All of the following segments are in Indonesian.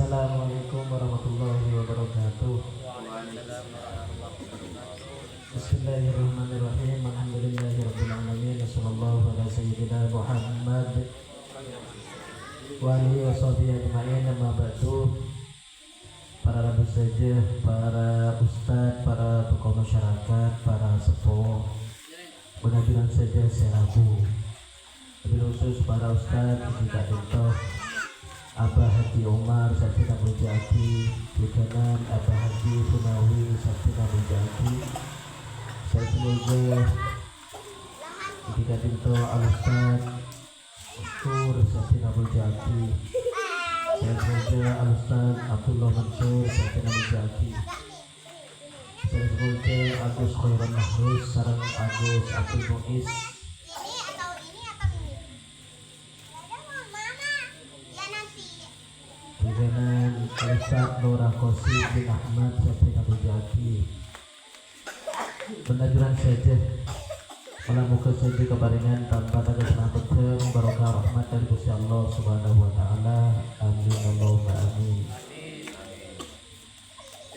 Assalamualaikum warahmatullahi wabarakatuh. Bismillahirrahmanirrahim. Alhamdulillahirabbil alamin. Wassallallahu ala sayyidina Muhammad wa alihi washabihi ajmain. Amma ba'du. Para rabu saja, para ustadz, para tokoh masyarakat, para sepuh, mudah-mudahan saja serabu. Lebih khusus para ustadz juga contoh Abah Haji Umar Sabtina Mujaki, Bukanan Abah Haji Punawi Sabtina Mujaki. Saya semoga ketika pintu Al-Ustad Mansur Sabtina Mujaki. Saya semoga Al-Ustad Abdullah Mansur Sabtina Mujaki. Saya semoga Agus Khairan Mahrus sarang Agus Abdul Muiz. Dengan Ustaz Nurah Qosim bin Ahmad Sabtina Mujaki. Benajuran saja melamuka saja kebaringan tanpa ada kesenangan barokah rahmat dari Gusti Allah Subhanahu wa taala. Amin Allahumma amin.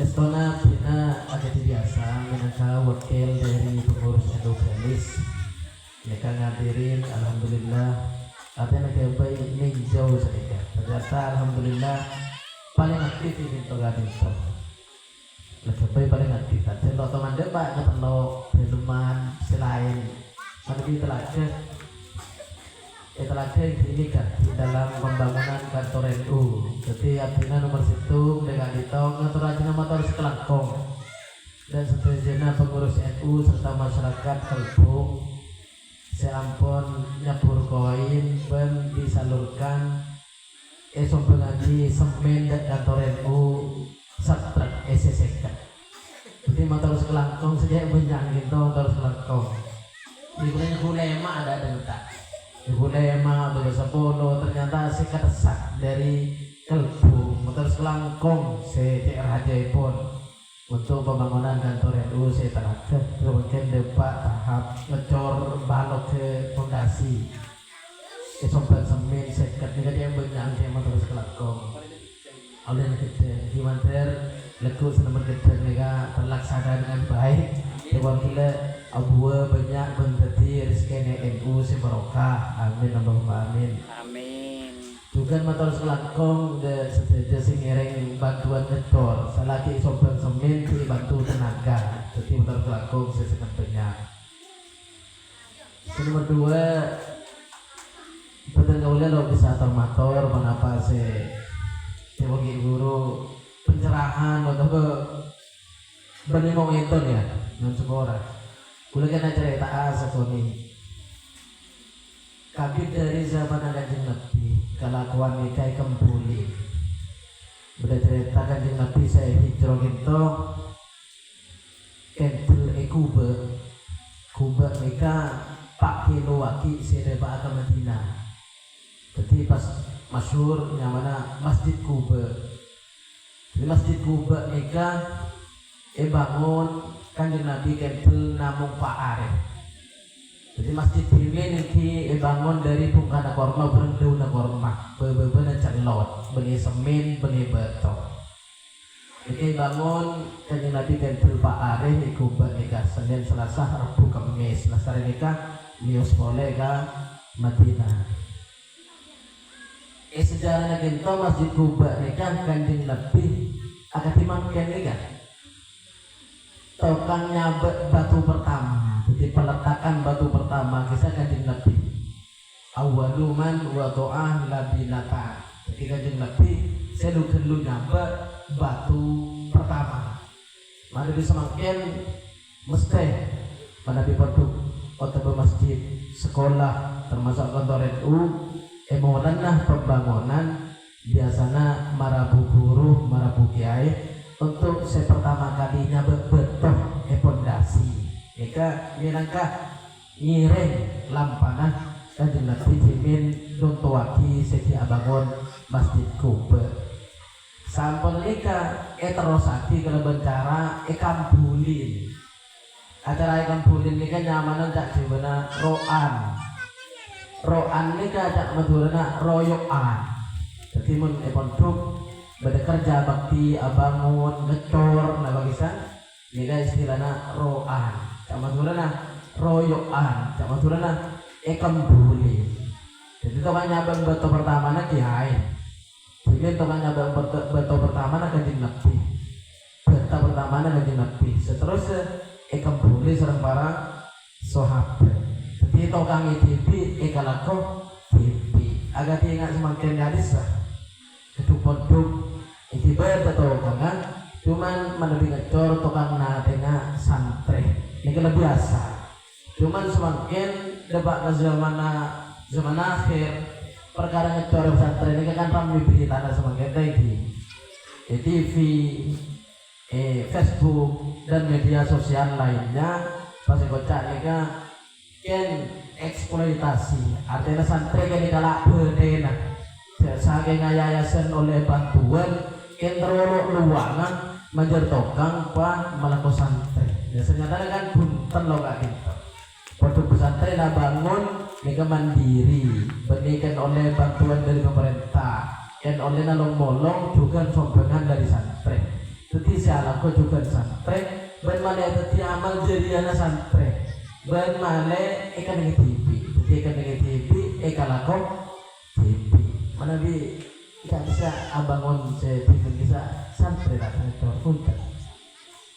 Estona Bina agak biasa menangkal wakil dari pengurus endogalis. Mereka ngadirin alhamdulillah. Artinya baik ninjau saja. Ternyata alhamdulillah paling aktif ini togan itu. Lebih paling aktif. Jadi lo teman dia pak ketemu filman selain tapi telaga ini kan di dalam pembangunan kantor NU. Jadi artinya nomor situ dengan ditong ngatur aja nama motor sekelangkong dan seterusnya pengurus NU serta masyarakat Kalbung. Saya ampun nyabur koin ben disalurkan esok pengaji semen dan kantor NU satrak SSK. Jadi motor sekelangkong sejak benjang gitu motor sekelangkong. Di bulannya Hulema ada tak? Di Hulema atau Sepuluh ternyata saya ketesak dari Kelbu motor sekelangkong saya TRHJ pun. Untuk pembangunan kantor NU saya terangkan kemudian depak tahap ngecor balok ke fondasi kesompan semen sekat ini dia banyak yang terus kelakong oleh kita gimana leku senaman kita mereka terlaksana dengan baik dewan kita abua banyak menjadi rezeki NU sebarokah amin Allahumma amin juga motor selangkong de sejajar sing ngereng bantuan ngecor salaki sopan semen di bantu tenaga jadi motor selangkong saya sangat banyak. Nomor dua betul gaulnya lo bisa termotor mengapa saya sebagai guru pencerahan atau benih mau itu ya non sekolah kuliah kan cerita asal kami dari zaman Kanjeng Nabi kelakuan nikai kembuli beda cerita Kanjeng Nabi saya hijrah gitu kentul kuba nikah Pak Kilo Waki saya bawa ke Madinah. Jadi pas masyhur yang mana Masjid Kuba. Di Masjid Kuba nikah bangun Kanjeng Nabi kentul namung Pak Arif. Jadi masjid ini nanti bangun dari bungkana korma berendau na korma beberapa celot beli semen beli beton. Jadi bangun Kanjeng Nabi kentul Pak Arif ikut nikah Senin Selasa Rabu Kamis Selasa nikah lios boleh ke Madinah. Sejarahnya kita masjid Kuba nikah Kanjeng Nabi akan dimakan nikah. Tokang nyabek batu pertama. Jadi peletakan batu pertama kisah Kanjeng Nabi awaluman wa do'ah labinata. Jadi Kanjeng Nabi saya lu nyabek batu pertama mari disemakin mesti pada dipeduk kota masjid sekolah termasuk kantor NU emonan pembangunan biasanya marabu guru marabu kiai untuk saya pertama kalinya betul pondasi mereka minangkah ngiring lampana Kanjeng Nabi jimin nuntuwaki seki abangun Masjid Kuba sampun nika terosaki kalau bencara kambulin acara kambulin nika nyamanan tak jibana roan nika tak madurana royoan jadi mun pondok bekerja bakti abangun ngecor nah bagisan ini istilahnya roan sama surana royoan sama surana ekambuli jadi tokan nyabang beto pertama na kiai jadi tokan nyabang beto pertama na kanjeng Nabi beto pertama na kanjeng Nabi seterusnya ekambuli sareng para sahabat jadi tokang itu ekalako tipi agak ingat semakin gadis lah itu pondok itu betul kan cuman lebih ngecor tukang tengah santri ini kan biasa cuman semakin debat ke zaman akhir perkara ngecor santri ini kan ramai berita semakin tinggi TV Facebook dan media sosial lainnya pasti kocak ini kan eksploitasi artinya santri ini kalah berdena saking yayasan oleh bantuan kentrolok luangan menjadi tokang pa melaku santri biasanya kan bunten lo kak gitu produk pesantren bangun mereka mandiri berikan oleh bantuan dari pemerintah dan oleh nolong molong juga sumbangan dari santri jadi saya laku juga santri ben mana tadi amal jadi anak santri ben mana ikan dengan TV jadi ikan dengan TV ikan laku TV mana bi tidak bisa abangun saya bisa sampai tak ngecor punten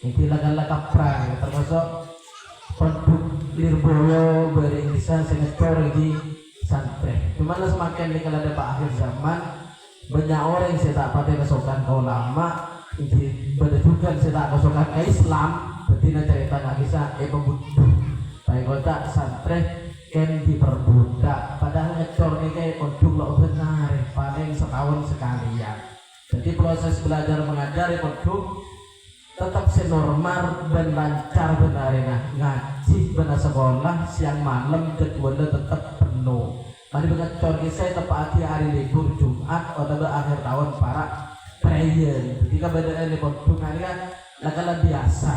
ini laga-laga perang termasuk produk Lirboyo beri bisa ngecor di santri cuman semakin di kalau ada akhir zaman banyak orang yang saya tak pakai kesokan kau lama ini berdasarkan saya tak kesokan ke Islam betina cerita nggak bisa pembunuh baik kota santri kan diperbudak padahal ngecor ini kayak untuk lo benar paling setahun sekali ya jadi proses belajar mengajar untuk tetap senormal dan lancar benar ngaji benar sekolah siang malam jadwalnya tetap penuh mari ngecor ini saya tepati hari libur Jumat atau akhir tahun para prayer ketika bedanya di untuk hari kan lakalan biasa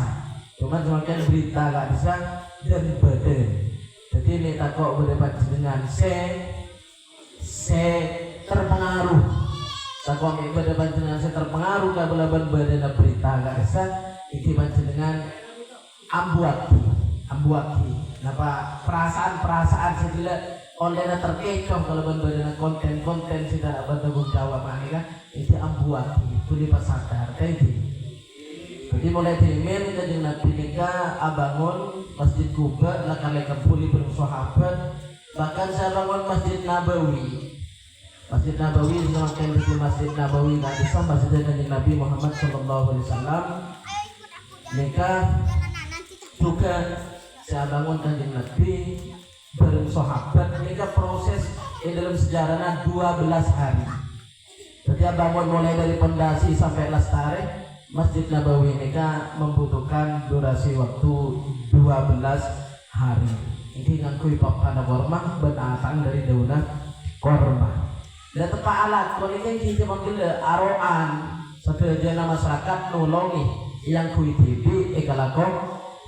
cuman semakin berita gak bisa dan badan jadi ini takut berdebat dengan se terpengaruh takut berdebat dengan se terpengaruh kabelaban badan berita gak bisa iki dengan ambuaki napa perasaan sedila online terkecoh kalau badan konten tidak bertanggung jawab kan itu ambuaki itu dipasadar kayak gitu jadi mulai dimin kanjeng Nabi nikah abangun Masjid Kuba lakan kembali bersahabat bahkan saya bangun Masjid Nabawi semakin di Masjid Nabawi nggak bisa masjid kanjeng Nabi Muhammad SAW nikah juga saya bangun kanjeng Nabi bersahabat nikah proses dalam sejarahnya 12 hari jadi bangun mulai dari pondasi sampai lestari Masjid Nabawi ini kan membutuhkan durasi waktu 12 hari. Ini ngakui papan korma benatang dari daunan korma. Dan tepat alat kalau ini kita manggil aroan sebagian masyarakat nolongi yang kui TV ekalakon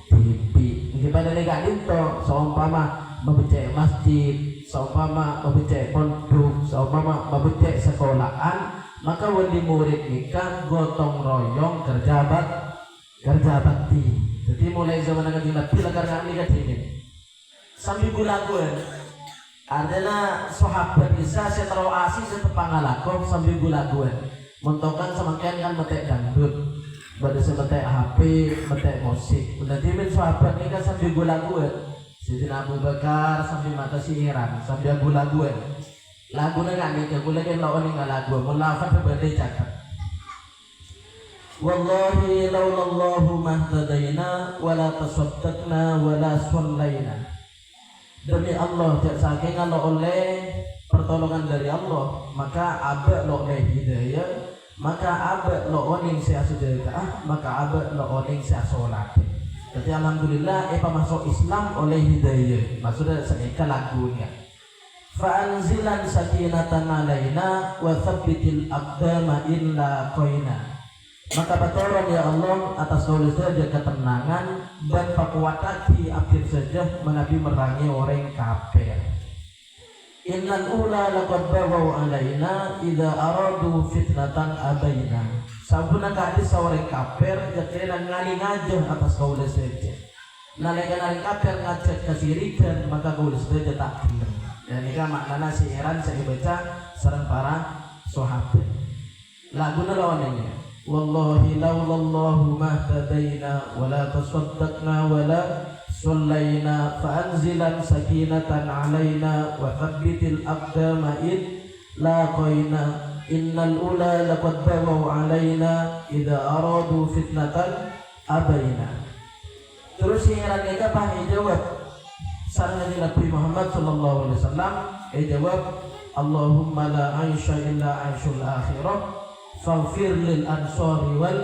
TV. Ini pada negara itu seumpama membecek masjid, seumpama membecek pondok, seumpama membecek sekolahan. Maka wali murid nikah gotong royong kerja bakti. Jadi mulai zaman Nabi Nabi lagar nikah ini sambil gulaguan adalah sahabat bisa seteroasi setepangalakom sambil gulaguan mentokan semakin kan metek dangdut pada semetek HP metek musik berarti men sahabat nikah sambil gulaguan Sayyidina Abu Bakar sambil mata sihiran sambil gulaguan lagu nggak nih aku lagi lawan nggak lagu melafat berbeda cakap wallahi laulallahu mahtadaina wala tasaddaqna wala sallaina demi Allah jak saking kalau oleh pertolongan dari Allah maka abad lo oleh hidayah maka abad lo oning sia sedekah maka abad lo oning sia salat jadi alhamdulillah masuk Islam oleh hidayah maksudnya seika lagunya fa'anzilan sakinatan alaina wa thabbitil aqdama illa qaina maka batoran ya Allah atas nulis saja ketenangan dan perkuatan di akhir saja menabi merangi orang kafir innal ula laqad bawaw alaina idza aradu fitnatan abaina. Sabuna kadis sawre kafir jakelan ngali ngajah atas kaula saja. Nalika nali kafir ngajah kasirikan maka kaula saja tak gelem. Dan ini maknana syiran saya baca sareng para sahabat. Laguna lawannya. Wallahi laulallahu mahtadaina wala tasaddaqna wala sallaina fa'anzilan sakinatan alaina wa thabbitil aqdama id laqaina innal ula laqad bawaw alaina idza aradu fitnatan abaina. Terus syiran mereka jawab sareng Nabi Muhammad sallallahu alaihi wasallam jawab Allahumma la aisha illa aishul akhirah faghfir lil ansori wal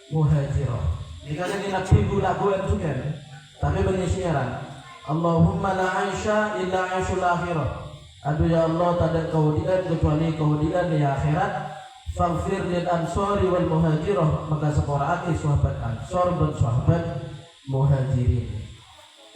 muhajirah. Ini kan Nabi laguan juga, tapi benyisiran Allahumma la aisha illa aishul akhirah. Aduh ya Allah, tak ada kemudian kecuali kemudian di akhirat. Faghfir lil ansori wal muhajirah, maka separaati sahabat ansor dan sahabat muhajirin.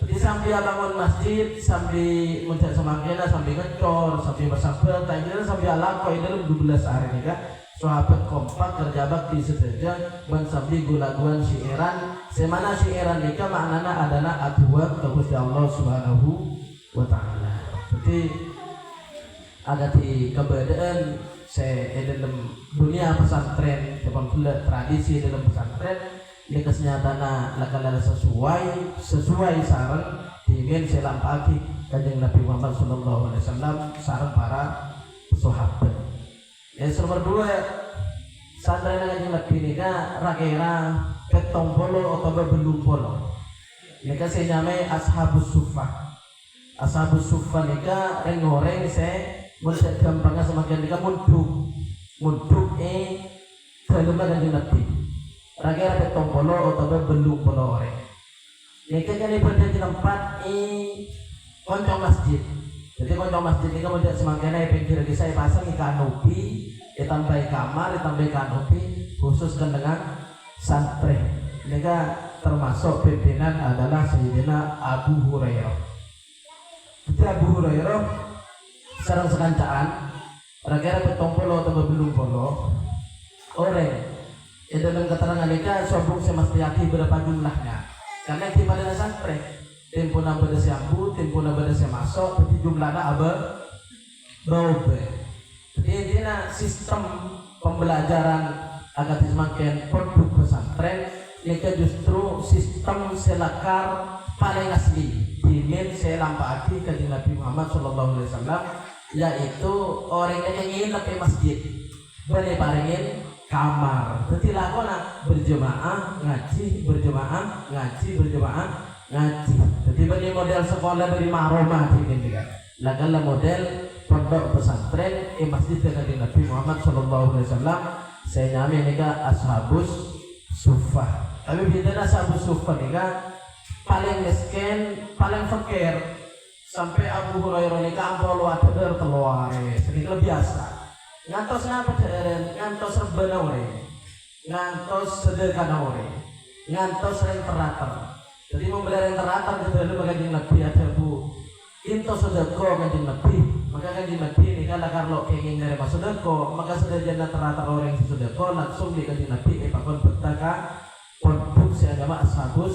Jadi sambil bangun masjid, sambil mencari semakinnya, sambil ngecor, sambil bersabar, tanya sambil alako ini dalam 12 hari ini kan. Sahabat kompak kerja bakti sesaja mensambi gulaguan syiiran semana syiiran nikah maknanya adalah aduan kepada Allah Subhanahu wa ta'ala. Jadi ada di keberadaan saya dalam dunia pesantren dalam tradisi dalam pesantren ini kesenyataannya lakala sesuai saran ingin selam pagi kanjeng Nabi Muhammad sallallahu alaihi wasallam saran para sahabat. Yang nomor 2 santren kanjeng Nabi nika rakira petong polo atau belum polo. Nika saya nyamai ashabus suffah. Ashabus suffah nika ngoreng saya mudah gampangnya semakin nika munduk dalam kanjeng Nabi. Rakira petong polo atau belum polo orang. Nika kan ibadah di tempat koncong masjid. Jadi koncong masjid ini kemudian semakin pinggir saya pasang kanopi, ditambah kamar, ditambah kanopi khusus dengan santri. Nika termasuk pimpinan adalah Sayyidina Abu Hurairah. Jadi Abu Hurairah sareng sekancaan rakira petong polo atau belum polo orang. Dalam keterangan mereka sobong semestiati berapa jumlahnya karena di pada santri tempo na pada siambu tempo na pada masuk tapi jumlahnya berapa. Jadi intinya sistem pembelajaran agar semakin produk pesantren mereka justru sistem selakar paling asli dimin selampati kanjeng Nabi Muhammad sallallahu alaihi wasallam, yaitu orang yang nginep di masjid boleh parengin kamar. Jadi lakona berjemaah ngaji, berjemaah ngaji, berjemaah ngaji. Jadi bagi model sekolah dari Maroma ini kan. Lagala model pondok pesantren masjid dari Nabi Muhammad sallallahu alaihi wasallam. Saya nyami nika ashabus suffah. Tapi beda ashabus suffah nika paling miskin, paling fakir. Sampai Abu Hurairah nika ampol wader keluar. Sedikit biasa. Ngantos ngapa deren, ngantos rebana ore, ngantos sedekah ore, ngantos yang teratur. Jadi membeli yang teratur itu dulu kanjeng Nabi ada bu, into sedekah kanjeng Nabi, maka kanjeng Nabi ini kalau kalau ingin nerima sedekah, maka sudah jadi teratur orang yang sedekah langsung di kanjeng Nabi pakon betaka produksi agama ashabus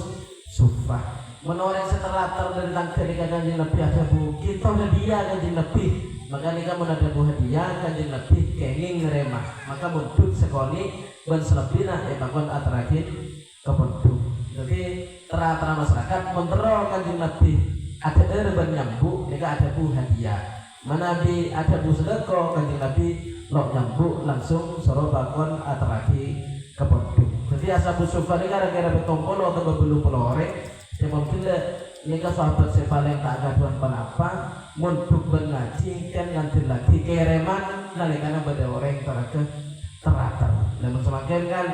suffah. Menurut yang seteratur dari langkah kanjeng Nabi ada bu, kita udah dia kanjeng Nabi. Maka nika mun ada hadiah kanjeng Nabi kenging nerema maka mundut sekali ban selebihna pakon atarakin kepunduk. Jadi tera-tera masyarakat mentero kanjeng Nabi ada ban nyambuk nika ada hadiah. Manabi ada sedekah kanjeng Nabi lo nyambuk langsung soro pakon ataraki kepunduk. Jadi ashabus suffah nika kira-kira betompolo atau belum pelore yang mungkin nika sahabat saya paling tak gaduhan penapa munduk berngaji kan nganti lagi kereman nalikana pada orang teratur. Dan semakin kan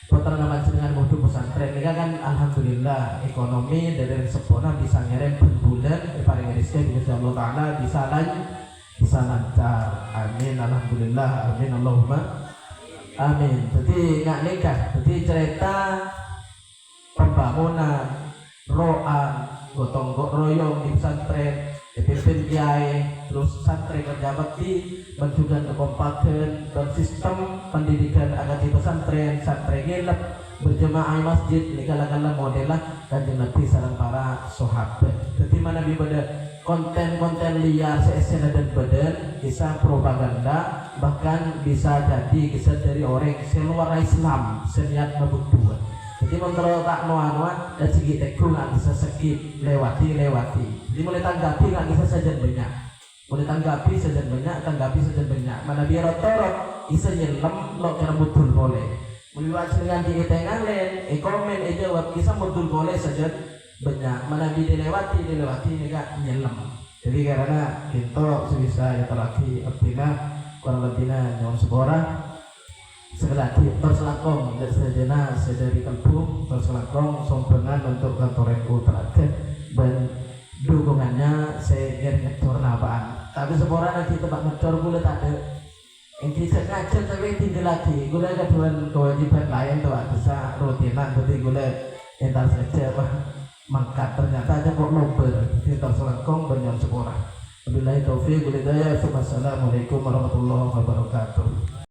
putra nama dengan munduk pesantren ini kan alhamdulillah ekonomi dari sepona bisa ngerem per bulan paling rezeki insya Allah taala bisa lancar. Amin alhamdulillah amin Allahumma amin. Jadi nggak nikah, jadi cerita pembangunan roan gotong royong di pesantren dipimpin kiai terus santri kerja bakti menunjukkan kekompakan dan sistem pendidikan agar di pesantren santri ngelap berjemaah masjid ini kala-kala modelah kanjeng Nabi sareng para sahabat. Jadi mana pada konten-konten liar seesena dan badan bisa propaganda bahkan bisa jadi kisah dari orang seluar Islam seniat membuat. Jadi menurut tak noan dan segi teku nggak bisa skip lewati. Jadi mulai tanggapi nggak bisa saja banyak. Mulai tanggapi saja banyak. Mana biar otorot bisa nyelam lo kira betul boleh. Mulai wajib dengan di tengah lain, komen jawab kisah betul boleh saja banyak. Mana dilewati ini kak nyelam. Jadi karena kita sebisa ya terlaki abdina kurang lebihnya nyawa seborang. Sekali perselakong dan sejena sedari kampung perselakong sompengan untuk kantor NU terakhir dan dukungannya saya ingin ngecor nabaan tapi seorang nanti tempat ngecor boleh tak ada yang bisa ngajar tapi tinggal lagi gue ada dua kewajiban lain tuh bisa rutinan jadi gue entar saja mangkat ternyata aja kok nomor di perselakong banyak seorang. Wabillahi taufiq wal hidayah. Wassalamualaikum warahmatullahi wabarakatuh.